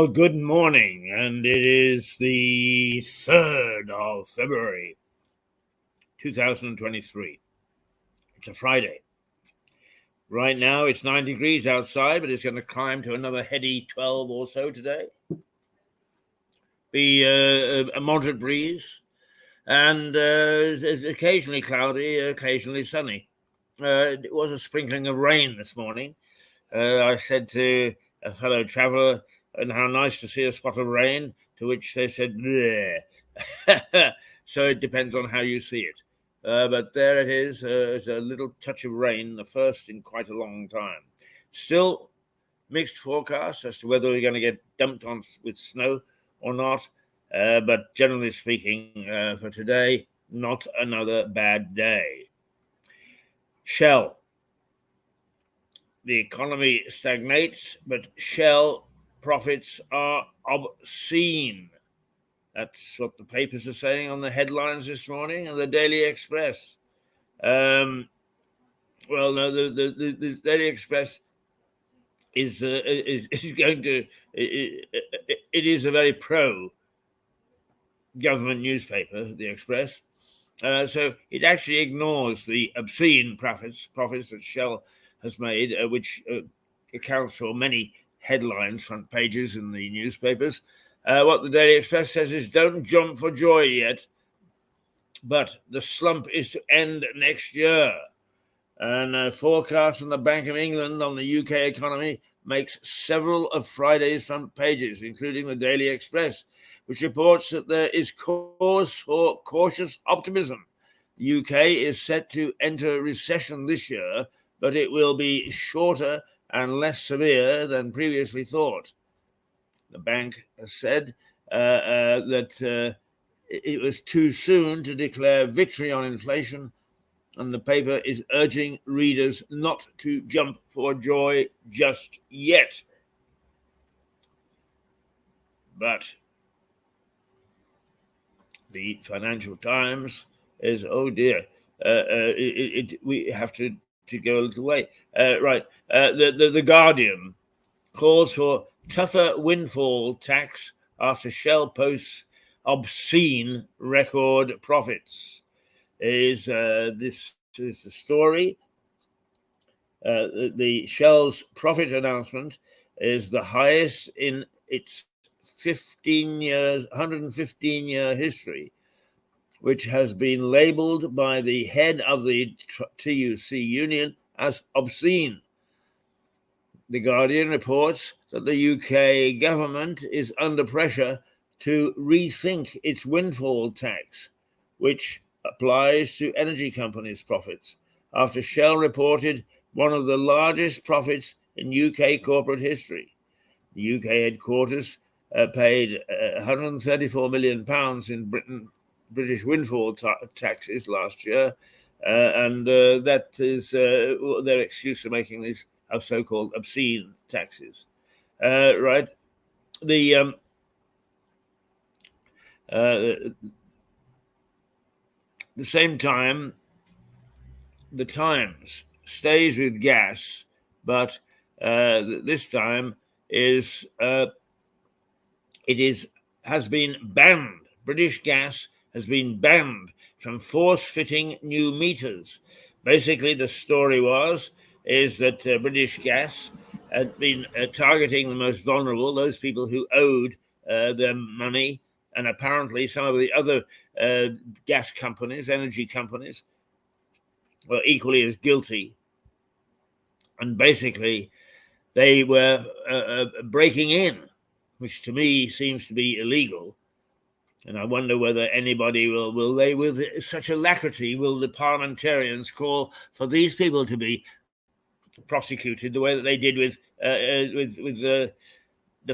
good morning, and it is the 3rd of February, 2023. It's a Friday. Right now, it's 9 degrees outside, but it's going to climb to another heady 12 or so today. Be a moderate breeze, and it's occasionally cloudy, occasionally sunny. It was a sprinkling of rain this morning. I said to a fellow traveller, and how nice to see a spot of rain, to which they said, bleh. So it depends on how you see it. But there it is. It's a little touch of rain, the first in quite a long time. Still mixed forecasts as to whether we're going to get dumped on with snow or not. But generally speaking, for today, not another bad day. Shell. The economy stagnates, but Shell profits are obscene. That's what the papers are saying on the headlines this morning, and the Daily Express. The Daily Express is going to. It is a very pro-government newspaper, the Express. So it actually ignores the obscene profits that Shell has made, which accounts for many headlines, front pages in the newspapers. What the Daily Express says is, don't jump for joy yet, but the slump is to end next year. And a forecast from the Bank of England on the UK economy makes several of Friday's front pages, including the Daily Express, which reports that there is cause for cautious optimism. The UK is set to enter recession this year, but it will be shorter and less severe than previously thought. The bank has said that it was too soon to declare victory on inflation, and the paper is urging readers not to jump for joy just yet. But the Financial Times is, oh dear, we have to go a little way. The Guardian calls for tougher windfall tax after Shell posts obscene record profits. This is the story. The Shell's profit announcement is the highest in its 115-year history, which has been labelled by the head of the TUC union as obscene. The Guardian reports that the UK government is under pressure to rethink its windfall tax, which applies to energy companies' profits, after Shell reported one of the largest profits in UK corporate history. The UK headquarters paid £134 million in British windfall taxes last year, and that is their excuse for making these so-called obscene taxes. The same time, the Times stays with gas, but this time has been banned. British Gas has been banned from force-fitting new meters. Basically, the story is that British Gas had been targeting the most vulnerable, those people who owed them money, and apparently some of the other gas companies, energy companies, were equally as guilty. And basically, they were breaking in, which to me seems to be illegal. And I wonder whether anybody will they, with such alacrity, will the parliamentarians call for these people to be prosecuted the way that they did with the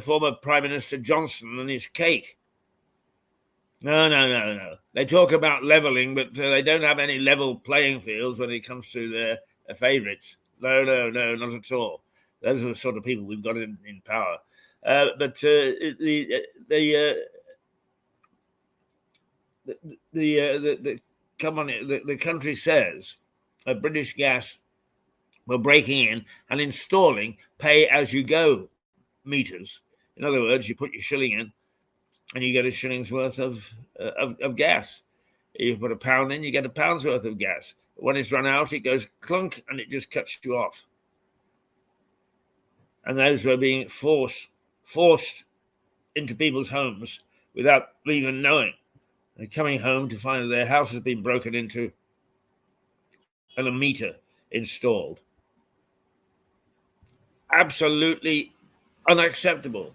former Prime Minister Johnson and his cake? No. They talk about levelling, but they don't have any level playing fields when it comes to their favourites. No, not at all. Those are the sort of people we've got in power. The country says British Gas were breaking in and installing pay-as-you-go meters In other words, you put your shilling in and you get a shilling's worth of gas. You put a pound in, you get a pound's worth of gas. When it's run out, it goes clunk and it just cuts you off. And those were being forced into people's homes without even knowing. They're coming home to find that their house has been broken into and a meter installed. Absolutely unacceptable.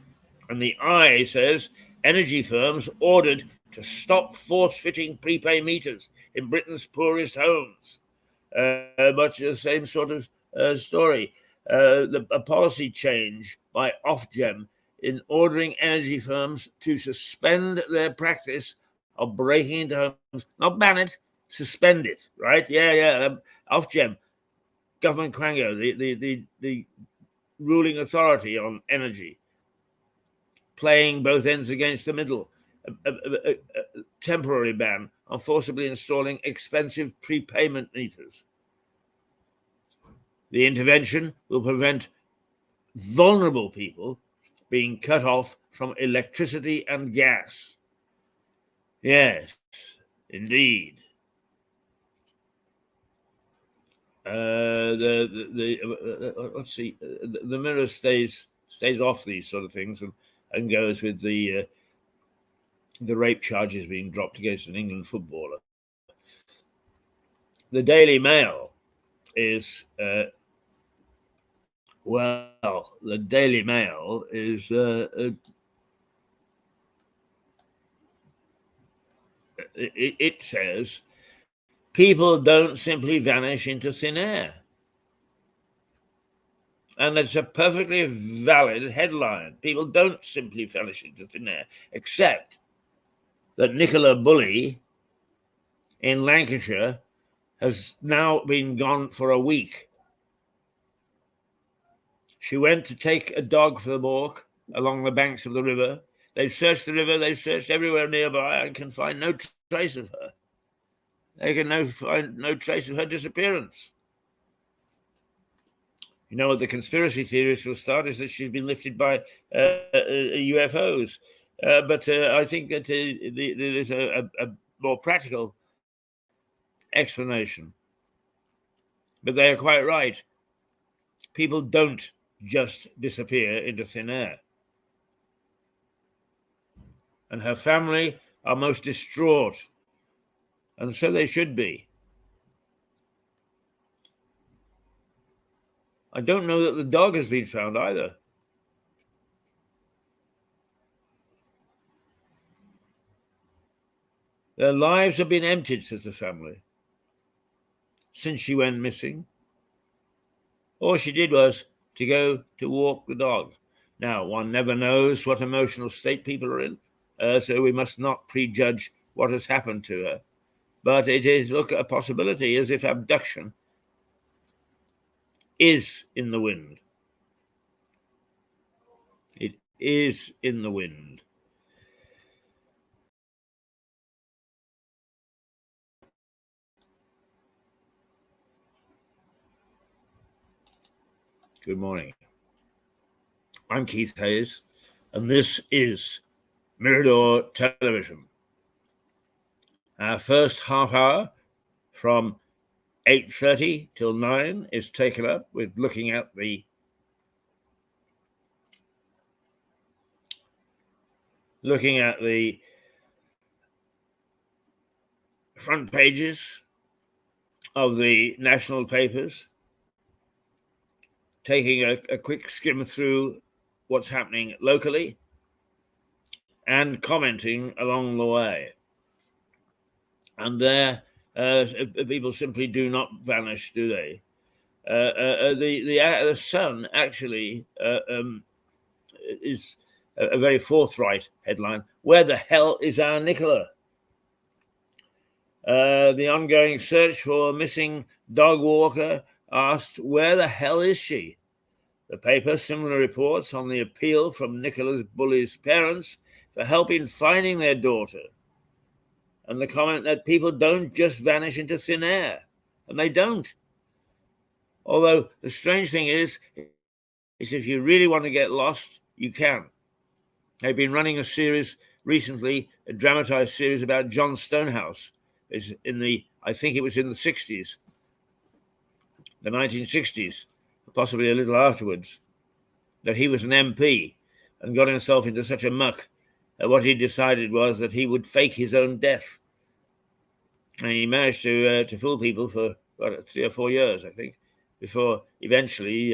And the I says energy firms ordered to stop force-fitting prepay meters in Britain's poorest homes. Much the same sort of story. A policy change by Ofgem in ordering energy firms to suspend their practice of breaking into homes, not ban it, suspend it, right? Yeah. Ofgem, government quango, the ruling authority on energy, playing both ends against the middle. A temporary ban on forcibly installing expensive prepayment meters. The intervention will prevent vulnerable people being cut off from electricity and gas. Yes, indeed. Let's see. The Mirror stays off these sort of things and goes with the rape charges being dropped against an England footballer. The Daily Mail is the Daily Mail is it says people don't simply vanish into thin air. And it's a perfectly valid headline. People don't simply vanish into thin air, except that Nicola Bulley in Lancashire has now been gone for a week. She went to take a dog for the walk along the banks of the river. They've searched the river, they've searched everywhere nearby and can find no trace of her. They can find no trace of her disappearance. You know what the conspiracy theorists will start is that she's been lifted by UFOs. But I think that there is a more practical explanation. But they are quite right. People don't just disappear into thin air. And her family are most distraught. And so they should be. I don't know that the dog has been found either. Their lives have been emptied, says the family, since she went missing. All she did was to go to walk the dog. Now, one never knows what emotional state people are in, so we must not prejudge what has happened to her. But it is, a possibility as if abduction is in the wind. It is in the wind. Good morning. I'm Keith Hayes, and this is Mirador Television. Our first half hour from 8:30 till 9 is taken up with looking at the front pages of the national papers, taking a quick skim through what's happening locally and commenting along the way. And there, people simply do not vanish, do they? The Sun actually is a very forthright headline. Where the hell is our Nicola? The ongoing search for a missing dog walker asked, where the hell is she? The paper similarly reports on the appeal from Nicola Bulley's parents for help in finding their daughter, and the comment that people don't just vanish into thin air, and they don't. Although the strange thing is if you really want to get lost, you can. They've been running a series recently, a dramatized series about John Stonehouse. Is in the I think it was in the 60s, the 1960s, possibly a little afterwards, that he was an MP and got himself into such a muck that what he decided was that he would fake his own death. And he managed to fool people for 3 or 4 years, I think, before eventually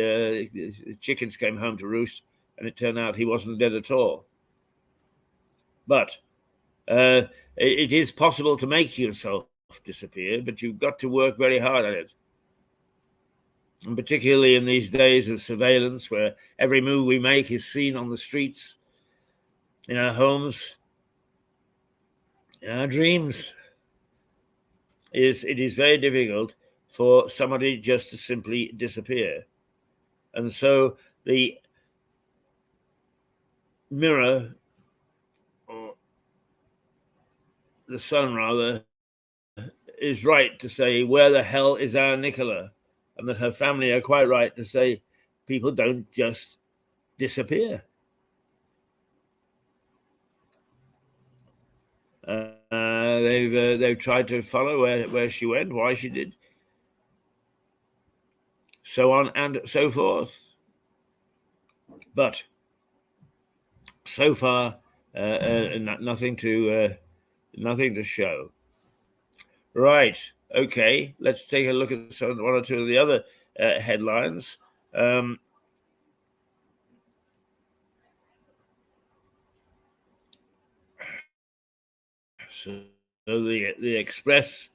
the chickens came home to roost, and it turned out he wasn't dead at all. But it is possible to make yourself disappear, but you've got to work very hard at it. And particularly in these days of surveillance, where every move we make is seen on the streets, in our homes, in our dreams, it is very difficult for somebody just to simply disappear. And so the mirror, or the sun rather, is right to say, where the hell is our Nicola? And that her family are quite right to say, people don't just disappear. They've tried to follow where she went, why she did, so on and so forth. But so far, nothing to show. Right. Okay. Let's take a look at one or two of the other headlines. So the Express,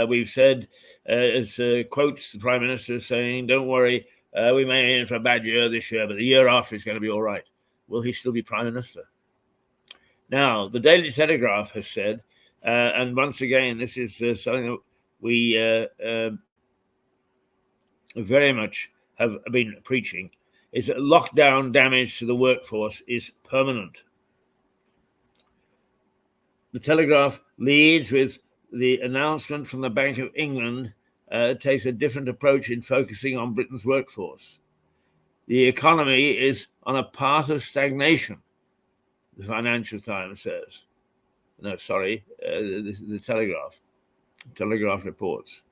we've said, quotes the Prime Minister saying, "Don't worry, we may be in for a bad year this year, but the year after is going to be all right." Will he still be Prime Minister? Now, the Daily Telegraph has said, and once again, this is something that we very much have been preaching, is that lockdown damage to the workforce is permanent. The Telegraph leads with the announcement from the Bank of England takes a different approach in focusing on Britain's workforce. The economy is on a path of stagnation, the Financial Times says. No, sorry, the Telegraph. Telegraph reports.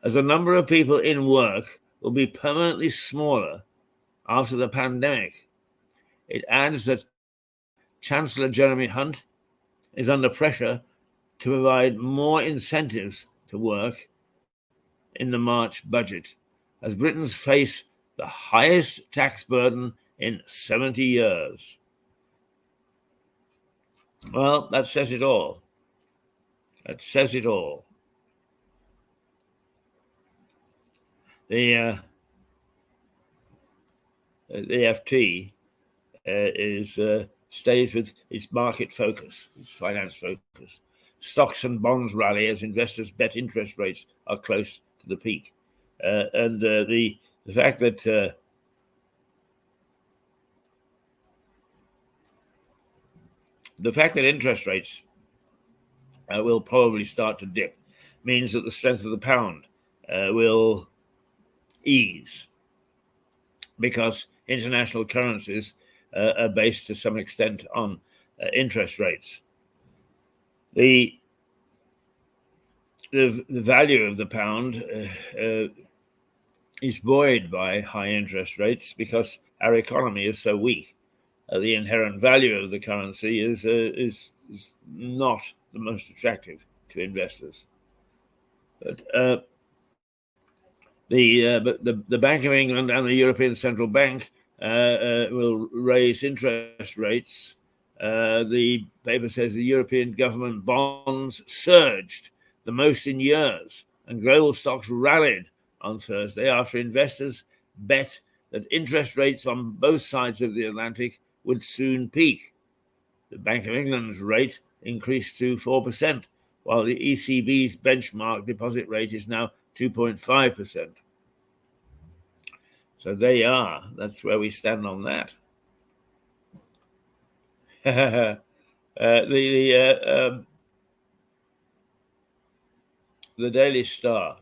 As the number of people in work will be permanently smaller after the pandemic. It adds that Chancellor Jeremy Hunt is under pressure to provide more incentives to work in the March budget, as Britons face the highest tax burden in 70 years. Well, that says it all. That says it all. The FT stays with its market focus, its finance focus. Stocks and bonds rally as investors bet interest rates are close to the peak, and the fact that interest rates will probably start to dip means that the strength of the pound will ease, because international currencies are based to some extent on interest rates. The value of the pound is buoyed by high interest rates because our economy is so weak. The inherent value of the currency is not the most attractive to investors. But the Bank of England and the European Central Bank will raise interest rates. The paper says the European government bonds surged the most in years, and global stocks rallied on Thursday after investors bet that interest rates on both sides of the Atlantic would soon peak. The Bank of England's rate increased to 4%, while the ECB's benchmark deposit rate is now 2.5%. So there you are. That's where we stand on that. The Daily Star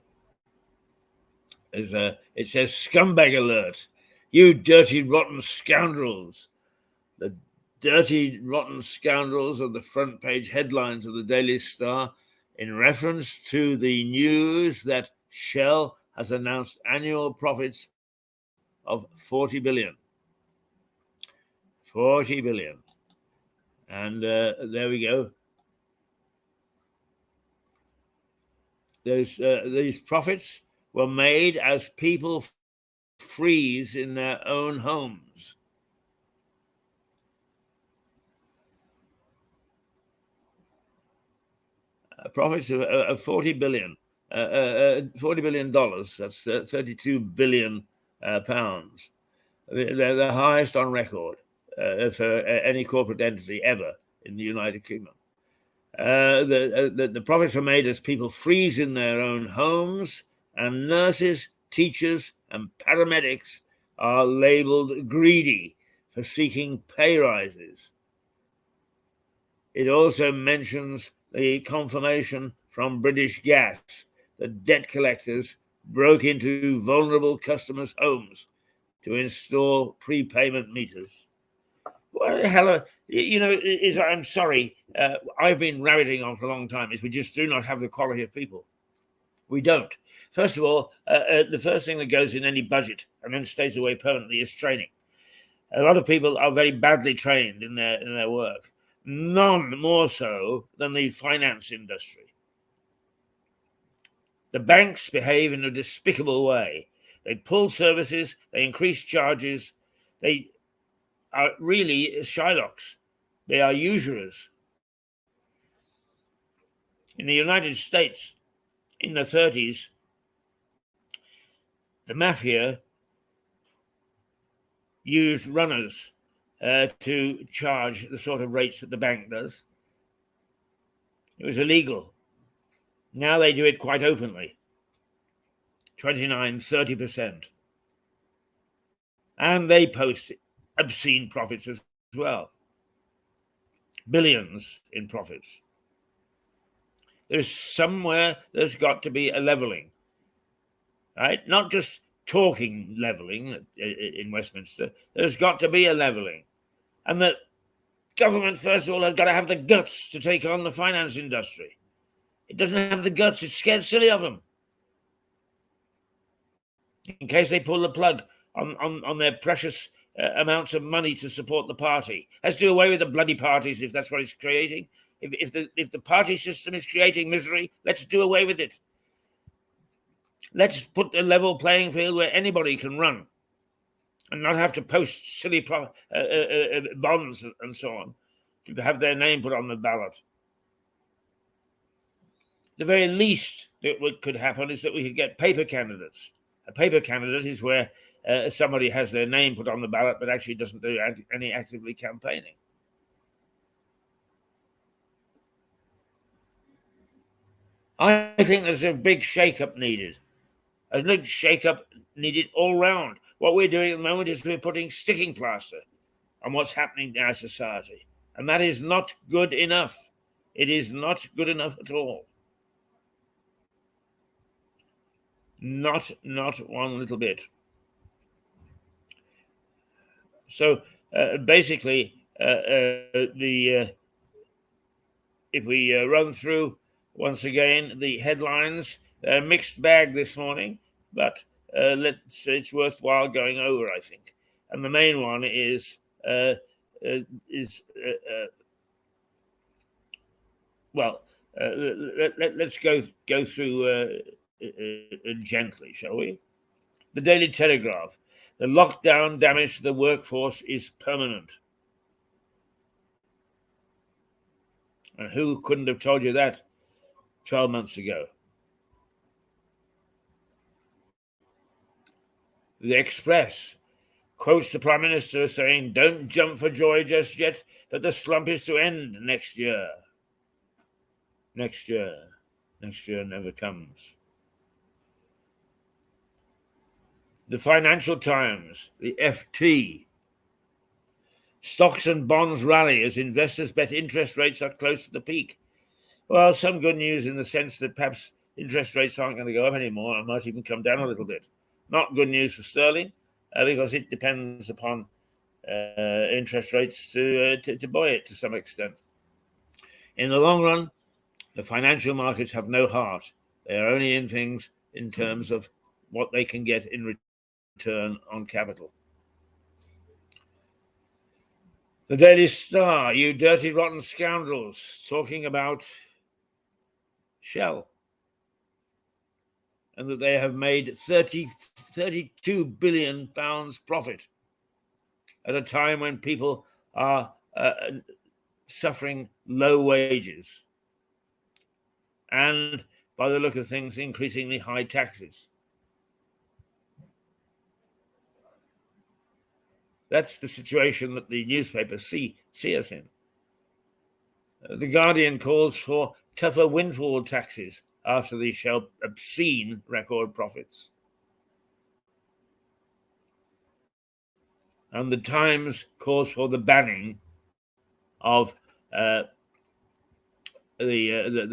it says, "Scumbag alert! You dirty, rotten scoundrels! The dirty, rotten scoundrels are the front page headlines of the Daily Star in reference to the news that Shell has announced annual profits of 40 billion. 40 billion. And there we go. These profits were made as people freeze in their own homes. Profits of 40 billion, $40 billion. That's 32 billion pounds. They're the highest on record for any corporate entity ever in the United Kingdom. The profits were made as people freeze in their own homes, and nurses, teachers, and paramedics are labeled greedy for seeking pay rises. It also mentions the confirmation from British Gas that debt collectors broke into vulnerable customers' homes to install prepayment meters. What the hell? I'm sorry. I've been rabbiting on for a long time. Is we just do not have the quality of people. We don't. First of all, the first thing that goes in any budget and then stays away permanently is training. A lot of people are very badly trained in their work. None more so than the finance industry. The banks behave in a despicable way. They pull services, they increase charges, they are really Shylocks. They are usurers. In the United States, in the 30s, the mafia used runners to charge the sort of rates that the bank does. It was illegal. Now they do it quite openly, 29, 30%. And they post obscene profits as well. Billions in profits. There's got to be a levelling, right? Not just talking levelling in Westminster. There's got to be a levelling. And the government, first of all, has got to have the guts to take on the finance industry. It doesn't have the guts. It's scared silly of them. In case they pull the plug on their precious amounts of money to support the party. Let's do away with the bloody parties if that's what it's creating. If the party system is creating misery, let's do away with it. Let's put a level playing field where anybody can run and not have to post silly bonds and so on to have their name put on the ballot. The very least that could happen is that we could get paper candidates. A paper candidate is where somebody has their name put on the ballot but actually doesn't do any actively campaigning. I think there's a big shake-up needed. A big shake-up needed all round. What we're doing at the moment is we're putting sticking plaster on what's happening in our society. And that is not good enough. It is not good enough at all. Not one little bit. So basically, if we run through once again the headlines, they're a mixed bag this morning, but it's worthwhile going over, I think. And the main one is let's go through gently, shall we? The Daily Telegraph. The lockdown damage to the workforce is permanent. And who couldn't have told you that 12 months ago? The Express quotes the Prime Minister saying, "Don't jump for joy just yet, but the slump is to end next year." Next year never comes. The Financial Times, the FT. Stocks and bonds rally as investors bet interest rates are close to the peak. Well, some good news in the sense that perhaps interest rates aren't going to go up anymore and might even come down a little bit. Not good news for sterling because it depends upon interest rates to buoy it to some extent. In the long run, the financial markets have no heart. They are only in things in terms of what they can get in return on capital. The Daily Star, you dirty, rotten scoundrels, talking about Shell and that they have made 32 billion pounds profit at a time when people are suffering low wages and, by the look of things, increasingly high taxes. That's the situation that the newspapers see us in. The Guardian calls for tougher windfall taxes after the Shell obscene record profits. And the Times calls for the banning of the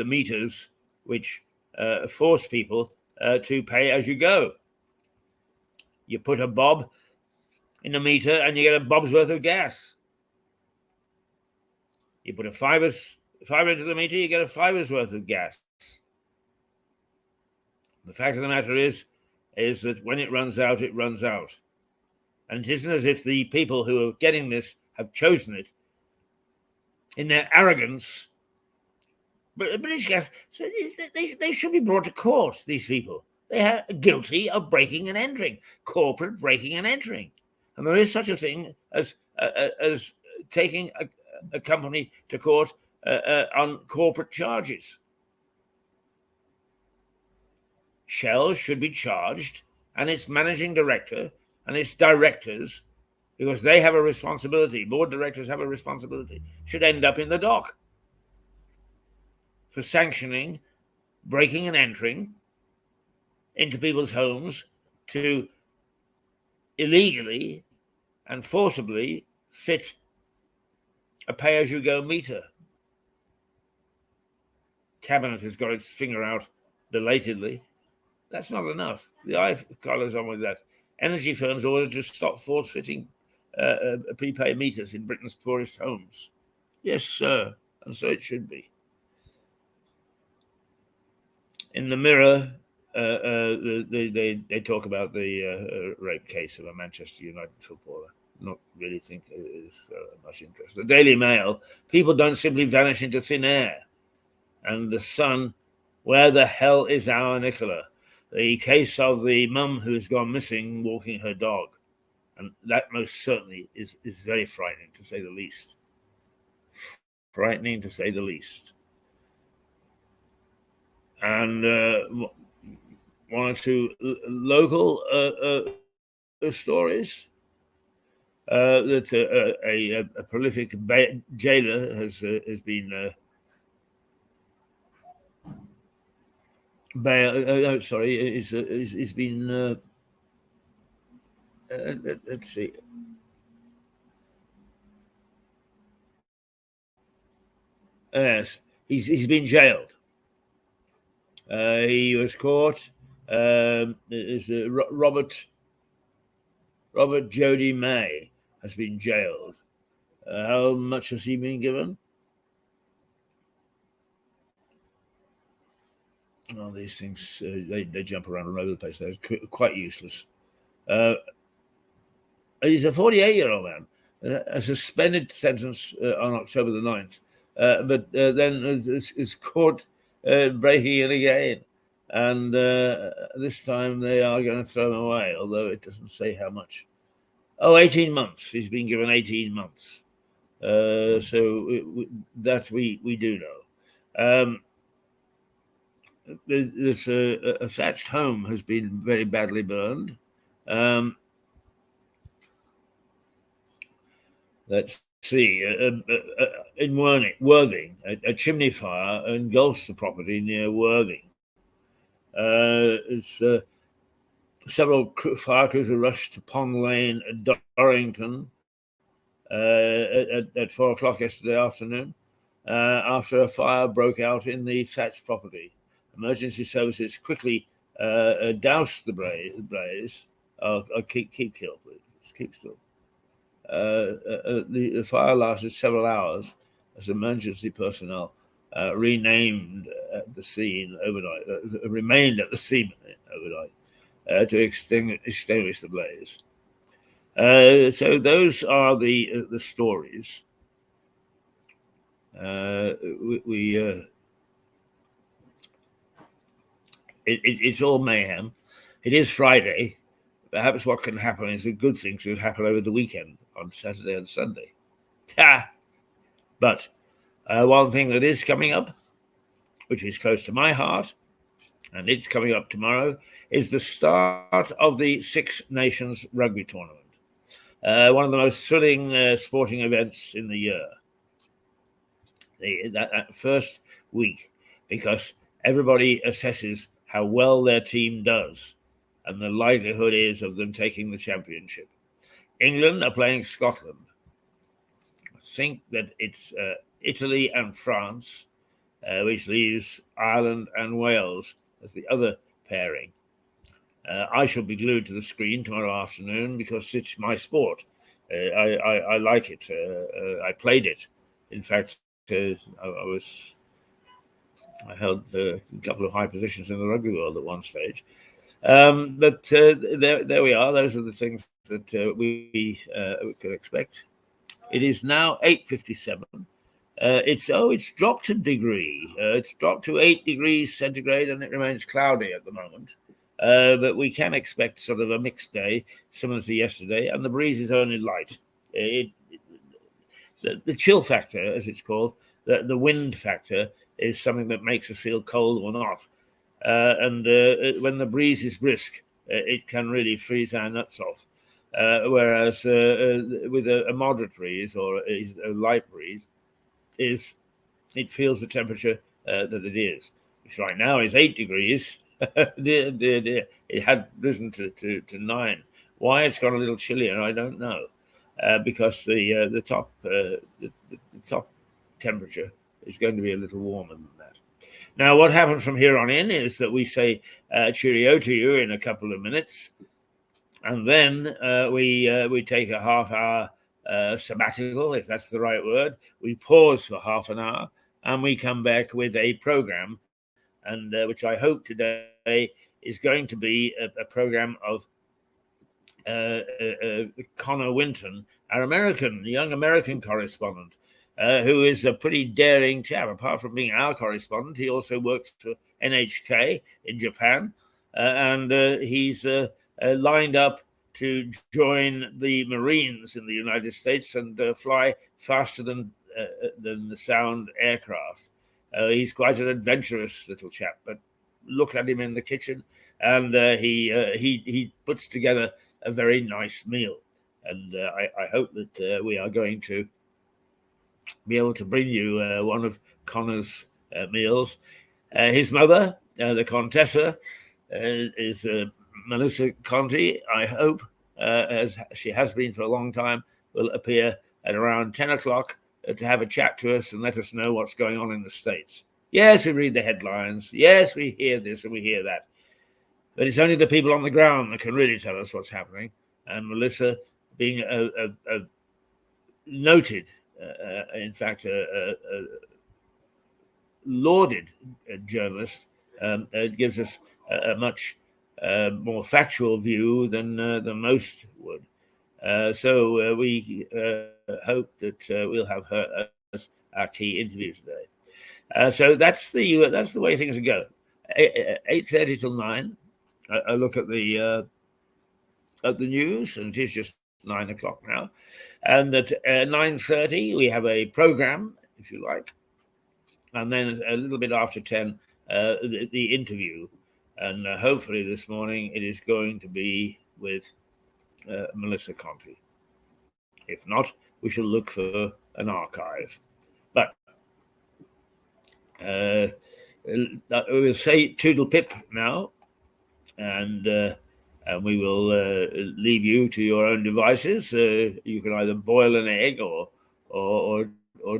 meters which force people to pay as you go. You put a bob in a meter and you get a bob's worth of gas. You put a fiver into the meter, you get a fiver's worth of gas. The fact of the matter is that when it runs out, it runs out. And it isn't as if the people who are getting this have chosen it in their arrogance. But British Gas, so they should be brought to court, these people. They are guilty of breaking and entering, corporate breaking and entering. And there is such a thing as taking a company to court on corporate charges. Shell should be charged, and its managing director and its directors, because they have a responsibility, board directors have a responsibility, should end up in the dock for sanctioning breaking and entering into people's homes to illegally and forcibly fit a pay-as-you-go meter. Cabinet has got its finger out belatedly. That's not enough. The eye follows on with that. Energy firms ordered to stop force-fitting prepaid meters in Britain's poorest homes. Yes, sir, and so it should be. In the Mirror, they talk about the rape case of a Manchester United footballer. Not really think there's much interest. The Daily Mail, people don't simply vanish into thin air. And The Sun, where the hell is our Nicola? The case of the mum who's gone missing walking her dog. And that most certainly is very frightening, to say the least. Frightening, to say the least. And one or two local stories that a prolific jailer has been he's been let's see. Yes, he's been jailed. He was caught. Robert Jody May has been jailed. How much has he been given? Oh, these things, they jump around all over the place. They're quite useless. He's a 48-year-old man. A suspended sentence on October the 9th. But then is caught breaking in again. And this time they are going to throw him away, although it doesn't say how much. 18 months. He's been given 18 months. So that we do know. This a thatched home has been very badly burned. Let's see. In Worthing, a chimney fire engulfs the property near Worthing. Several fire crews were rushed to Pond Lane at Dorrington at 4 o'clock yesterday afternoon after a fire broke out in the thatched property. Emergency services quickly doused the blaze. Keep still, please. Keep still. The fire lasted several hours as emergency personnel renamed the scene overnight, remained at the scene overnight to extinguish the blaze. So those are the stories. It's all mayhem. It is Friday. Perhaps what can happen is a good thing should happen over the weekend on Saturday and Sunday. But one thing that is coming up, which is close to my heart, and it's coming up tomorrow, is the start of the Six Nations Rugby Tournament. One of the most thrilling sporting events in the year. That first week, because everybody assesses how well their team does and the likelihood is of them taking the championship. England are playing Scotland. I think that it's Italy and France, which leaves Ireland and Wales as the other pairing. I shall be glued to the screen tomorrow afternoon because it's my sport. I like it. I played it. In fact, I held a couple of high positions in the rugby world at one stage. But there we are. Those are the things that we could expect. It is now 8:57. It's dropped a degree. It's dropped to 8 degrees centigrade, and it remains cloudy at the moment. But we can expect sort of a mixed day, similar to yesterday, and the breeze is only light. The chill factor, as it's called, the wind factor, is something that makes us feel cold or not. And when the breeze is brisk, it can really freeze our nuts off. Whereas with a moderate breeze or a light breeze, it feels the temperature that it is, which right now is 8 degrees. dear. It had risen to 9. Why it's got a little chillier, I don't know. Because the top temperature is going to be a little warmer than that. Now, what happens from here on in is that we say cheerio to you in a couple of minutes, and then we take a half-hour sabbatical, if that's the right word. We pause for half an hour, and we come back with a program, and which I hope today is going to be a program of Connor Winton, our young American correspondent, who is a pretty daring chap. Apart from being our correspondent, he also works for NHK in Japan, and he's lined up to join the Marines in the United States and fly faster than the sound aircraft. He's quite an adventurous little chap, but look at him in the kitchen, and he puts together a very nice meal. And I hope that we are going to be able to bring you one of Connor's meals. His mother, the Contessa, is Melissa Conti. I hope, as she has been for a long time, will appear at around 10 o'clock to have a chat to us and let us know what's going on in the States. Yes, we read the headlines. Yes, we hear this and we hear that. But it's only the people on the ground that can really tell us what's happening. And Melissa, being a noted, in fact, a lauded journalist, gives us a much more factual view than most would. So we hope that we'll have her as our key interview today. So that's the way things go. 8:30 till 9. I look at the news, and it is just 9 o'clock now. And at 9:30 we have a program, if you like, and then a little bit after 10 the interview. And hopefully this morning it is going to be with Melissa Conti. If not, we shall look for an archive. But we'll say toodle pip now, and we will leave you to your own devices. You can either boil an egg or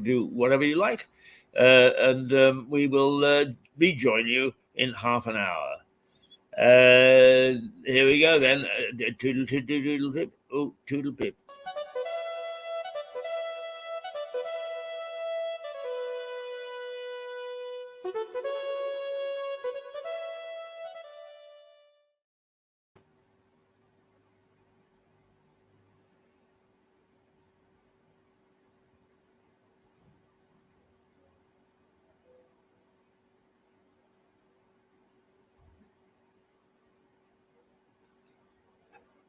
do whatever you like, and we will rejoin you in half an hour. Here we go then. Toodle pip. Oh, toodle pip.